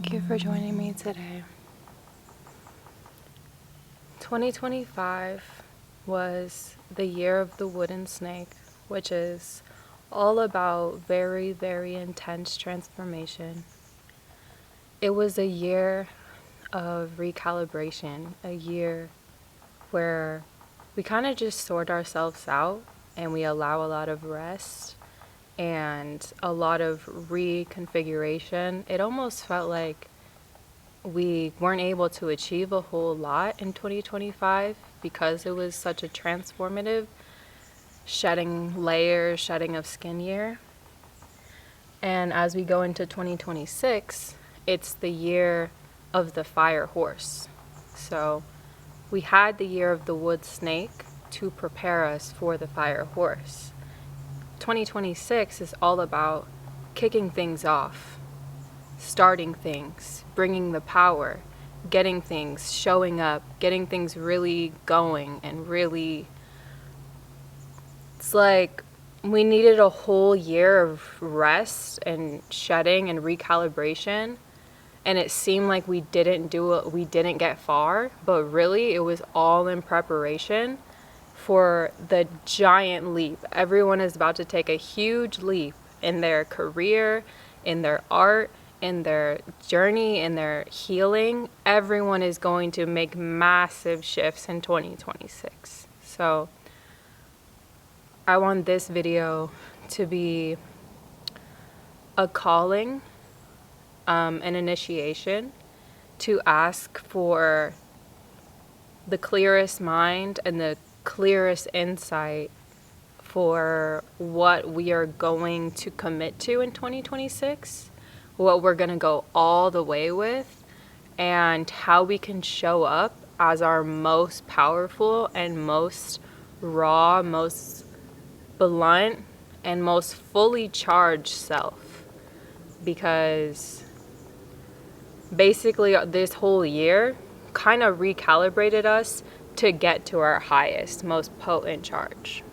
Thank you for joining me today. 2025 was the year of the wooden snake, which is all about very, very intense transformation. It was a year of recalibration, a year where we kind of just sort ourselves out and we allow a lot of rest and a lot of reconfiguration. It almost felt like we weren't able to achieve a whole lot in 2025 because it was such a transformative shedding layers, shedding of skin year. And as we go into 2026, it's the year of the fire horse. So we had the year of the wood snake to prepare us for the fire horse. 2026 is all about kicking things off, starting things, bringing the power, getting things, showing up, getting things really going and really, it's like we needed a whole year of rest and shedding and recalibration, and it seemed like we didn't get far, but really it was all in preparation for the giant leap. Everyone is about to take a huge leap in their career, in their art, in their journey, in their healing. Everyone is going to make massive shifts in 2026. So I want this video to be a calling, an initiation to ask for the clearest mind and the clearest insight for what we are going to commit to in 2026, what we're going to go all the way with, and how we can show up as our most powerful and most raw, most blunt, and most fully charged self. Because basically this whole year kind of recalibrated us to get to our highest, most potent charge.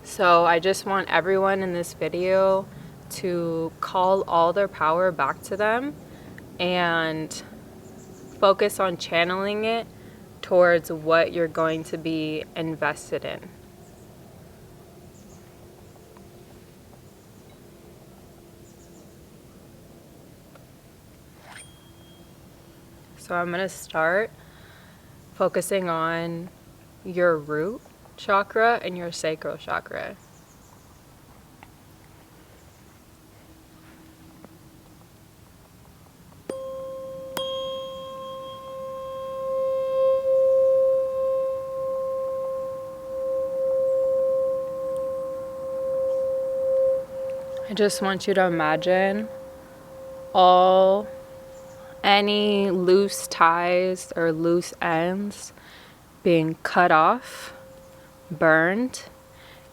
So I just want everyone in this video to call all their power back to them and focus on channeling it towards what you're going to be invested in. So I'm going to start focusing on your root chakra and your sacral chakra. I just want you to imagine any loose ties or loose ends being cut off, burned,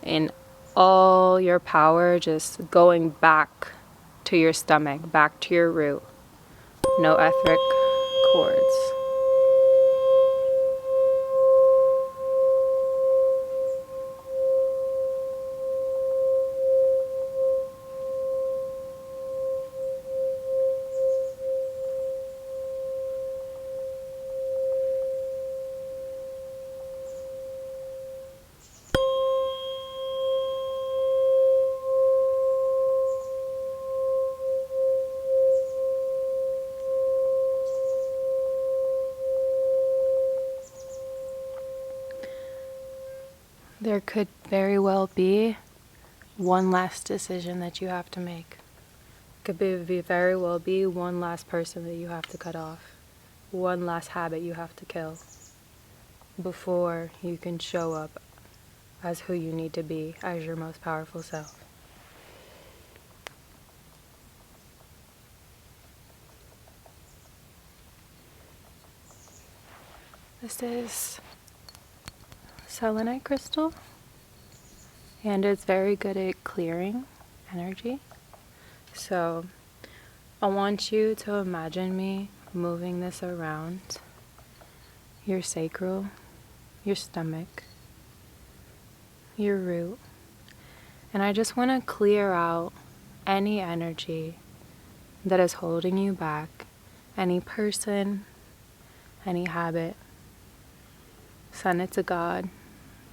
and all your power just going back to your stomach, back to your root. No etheric cords. There could very well be one last decision that you have to make. Could be very well be one last person that you have to cut off. One last habit you have to kill before you can show up as who you need to be, as your most powerful self. This is selenite crystal, and it's very good at clearing energy. So I want you to imagine me moving this around your sacral, your stomach, your root, and I just want to clear out any energy that is holding you back, any person, any habit. Send it to God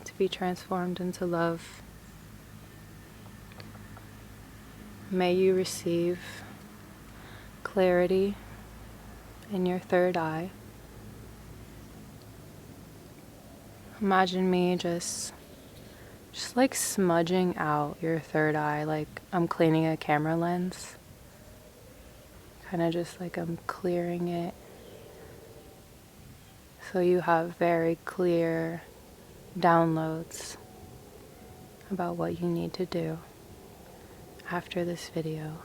to be transformed into love. May you receive clarity in your third eye. Imagine me just like smudging out your third eye, like I'm cleaning a camera lens. Kind of just like I'm clearing it. So you have very clear downloads about what you need to do after this video.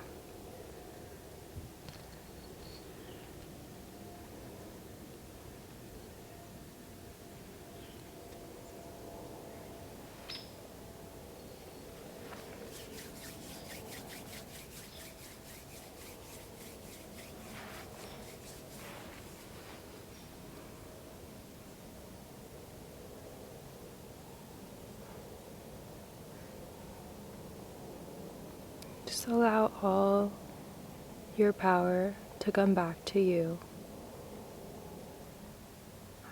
Just allow all your power to come back to you.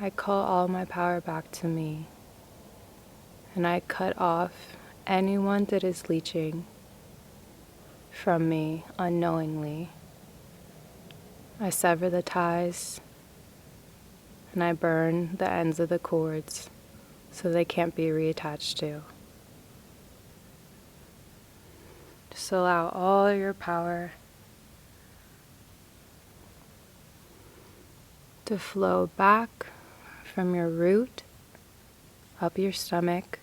I call all my power back to me, and I cut off anyone that is leeching from me unknowingly. I sever the ties, and I burn the ends of the cords so they can't be reattached to. Just allow all your power to flow back from your root, up your stomach,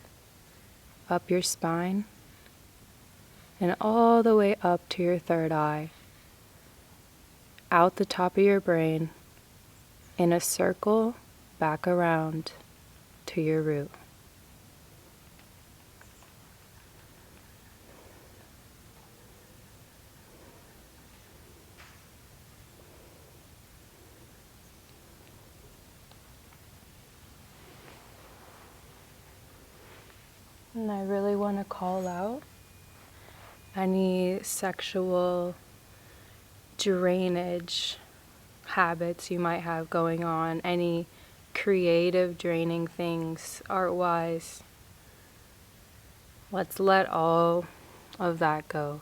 up your spine, and all the way up to your third eye, out the top of your brain, in a circle back around to your root. And I really want to call out any sexual drainage habits you might have going on, any creative draining things art-wise. Let's let all of that go.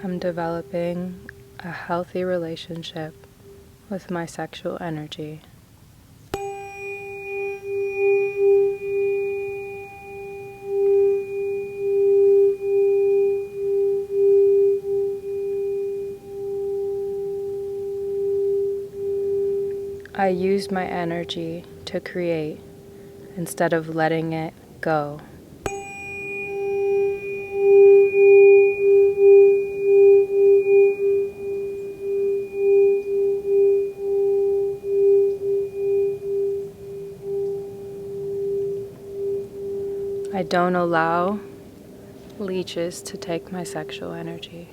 I'm developing a healthy relationship with my sexual energy. I use my energy to create instead of letting it go. I don't allow leeches to take my sexual energy.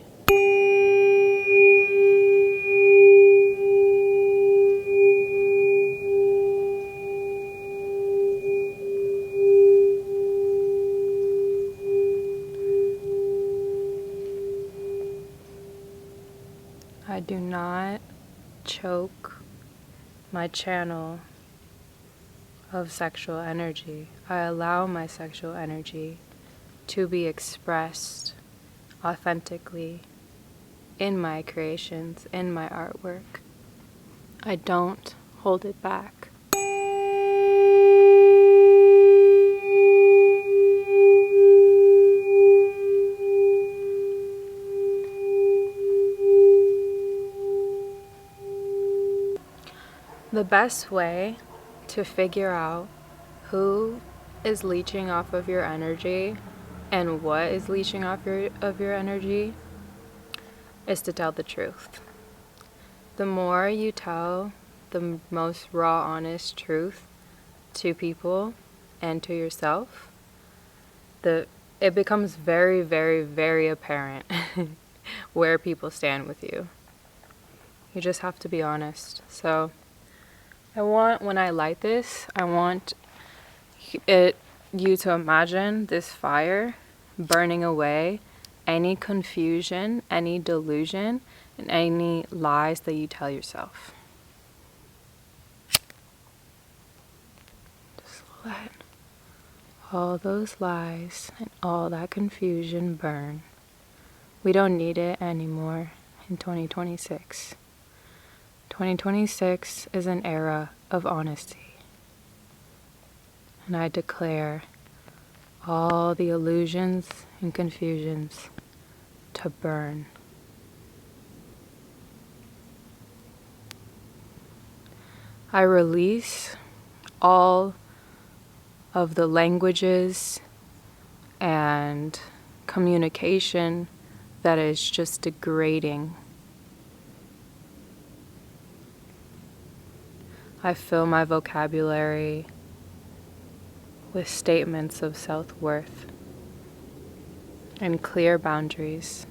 I do not choke my channel of sexual energy. I allow my sexual energy to be expressed authentically in my creations, in my artwork. I don't hold it back. The best way to figure out who is leeching off of your energy and what is leeching off of your energy is to tell the truth. The more you tell the most raw, honest truth to people and to yourself, the it becomes very, very, very apparent where people stand with you. You just have to be honest. So when I light this, I want you to imagine this fire burning away any confusion, any delusion, and any lies that you tell yourself. Just let all those lies and all that confusion burn. We don't need it anymore in 2026. 2026 is an era of honesty. And I declare all the illusions and confusions to burn. I release all of the languages and communication that is just degrading. I fill my vocabulary with statements of self-worth and clear boundaries.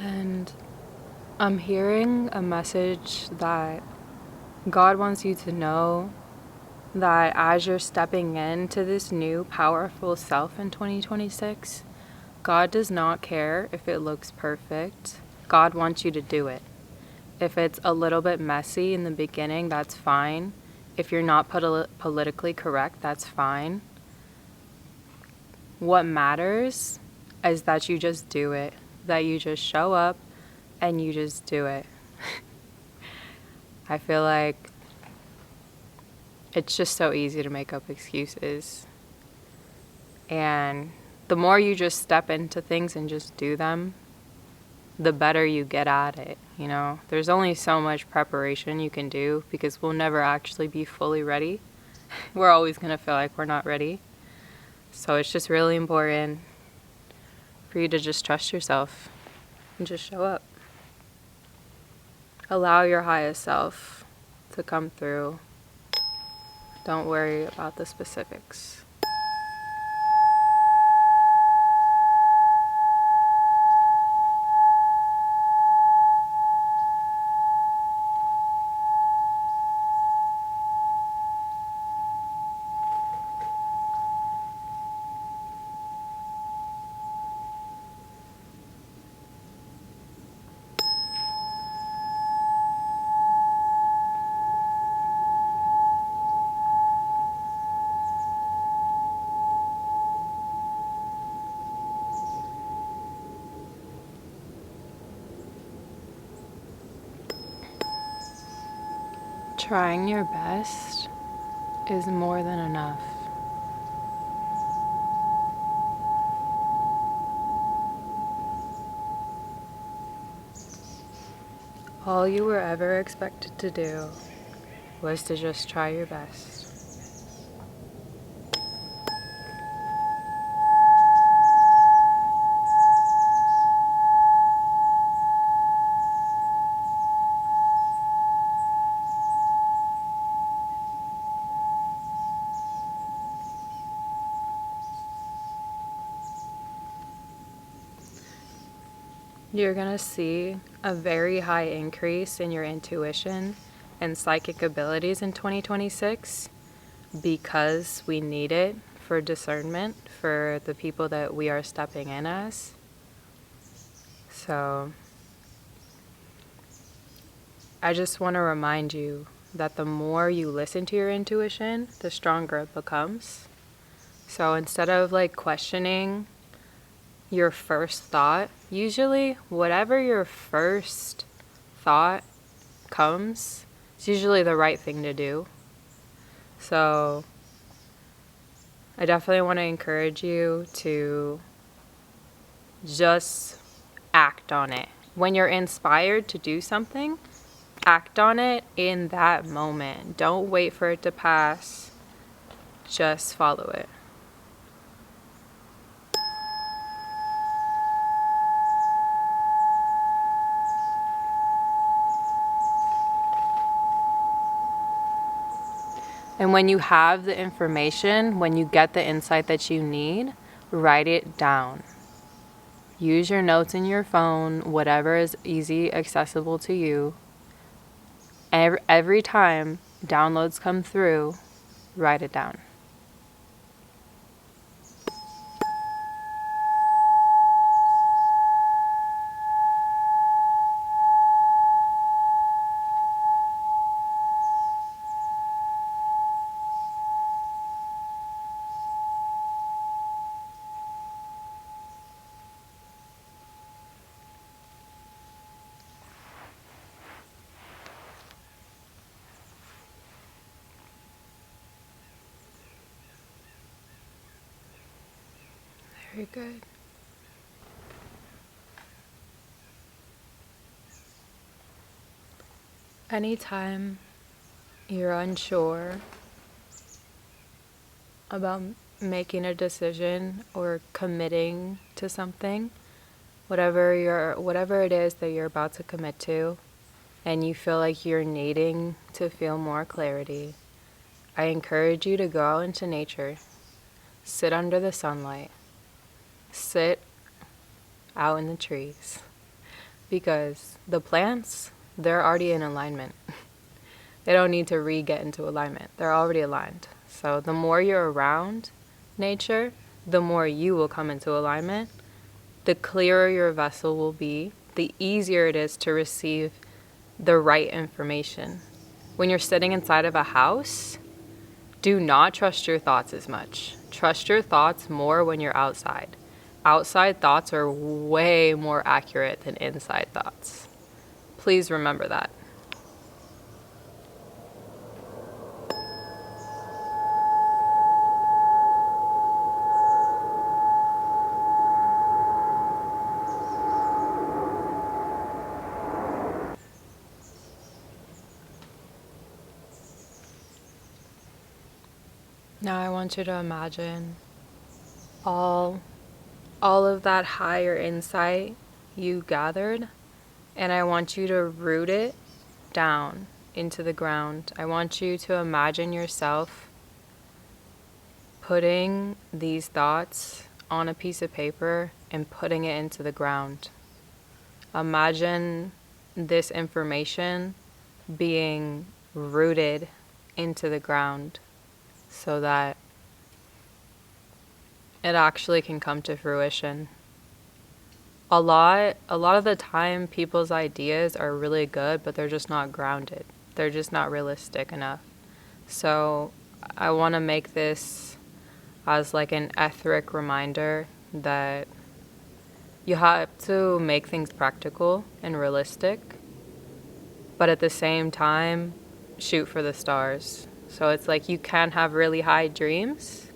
And I'm hearing a message that God wants you to know that as you're stepping into this new powerful self in 2026, God does not care if it looks perfect. God wants you to do it. If it's a little bit messy in the beginning, that's fine. If you're not politically correct, that's fine. What matters is that you just do it, that you just show up and you just do it. I feel like it's just so easy to make up excuses. And the more you just step into things and just do them, the better you get at it, you know? There's only so much preparation you can do because we'll never actually be fully ready. We're always going to feel like we're not ready. So it's just really important for you to just trust yourself and just show up. Allow your highest self to come through. Don't worry about the specifics. Trying your best is more than enough. All you were ever expected to do was to just try your best. You're going to see a very high increase in your intuition and psychic abilities in 2026 because we need it for discernment for the people that we are stepping in as. So I just want to remind you that the more you listen to your intuition, the stronger it becomes. So instead of questioning your first thought, usually whatever your first thought comes, it's usually the right thing to do. So I definitely want to encourage you to just act on it. When you're inspired to do something, Act on it in that moment. Don't wait for it to pass. Just follow it. And when you have the information, when you get the insight that you need, write it down. Use your notes in your phone, whatever is easy, accessible to you. Every time downloads come through, write it down. Very good. Anytime you're unsure about making a decision or committing to something, whatever it is that you're about to commit to, and you feel like you're needing to feel more clarity, I encourage you to go out into nature, sit under the sunlight, sit out in the trees, because the plants, they're already in alignment. They don't need to get into alignment. They're already aligned. So the more you're around nature, the more you will come into alignment. The clearer your vessel will be, the easier it is to receive the right information. When you're sitting inside of a house, do not trust your thoughts as much. Trust your thoughts more when you're outside. Outside thoughts are way more accurate than inside thoughts. Please remember that. Now I want you to imagine all of that higher insight you gathered, and I want you to root it down into the ground. I want you to imagine yourself putting these thoughts on a piece of paper and putting it into the ground. Imagine this information being rooted into the ground so that it actually can come to fruition. A lot of the time people's ideas are really good, but they're just not grounded. They're just not realistic enough. So I want to make this as like an etheric reminder that you have to make things practical and realistic, but at the same time, shoot for the stars. So it's like you can have really high dreams,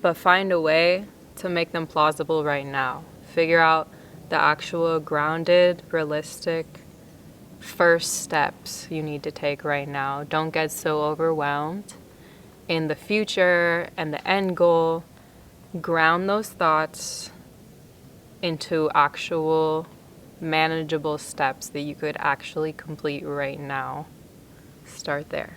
but find a way to make them plausible right now. Figure out the actual grounded, realistic first steps you need to take right now. Don't get so overwhelmed in the future and the end goal. Ground those thoughts into actual manageable steps that you could actually complete right now. Start there.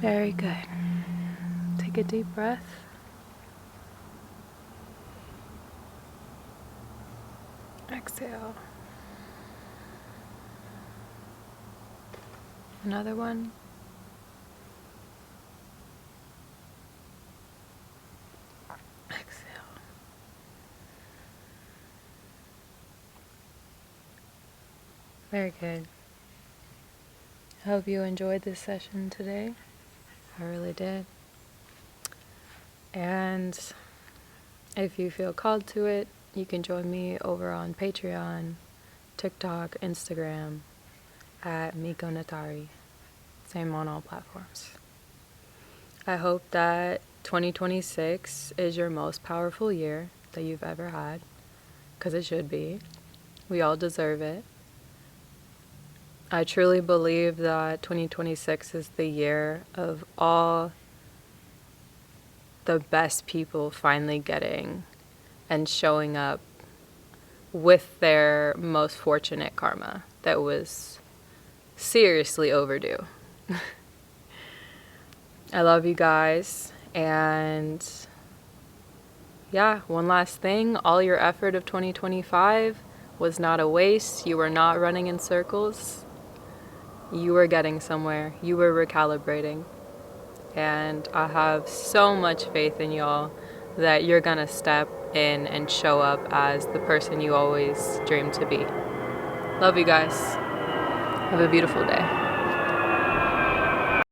Very good. Take a deep breath. Exhale. Another one. Exhale. Very good. I hope you enjoyed this session today. I really did. And if you feel called to it, you can join me over on Patreon, TikTok, Instagram, at Miko Natari. Same on all platforms. I hope that 2026 is your most powerful year that you've ever had, because it should be. We all deserve it. I truly believe that 2026 is the year of all the best people finally getting and showing up with their most fortunate karma that was seriously overdue. I love you guys, and yeah, one last thing, all your effort of 2025 was not a waste. You were not running in circles. You were getting somewhere. You were recalibrating. And I have so much faith in y'all that you're gonna step in and show up as the person you always dreamed to be. Love you guys. Have a beautiful day.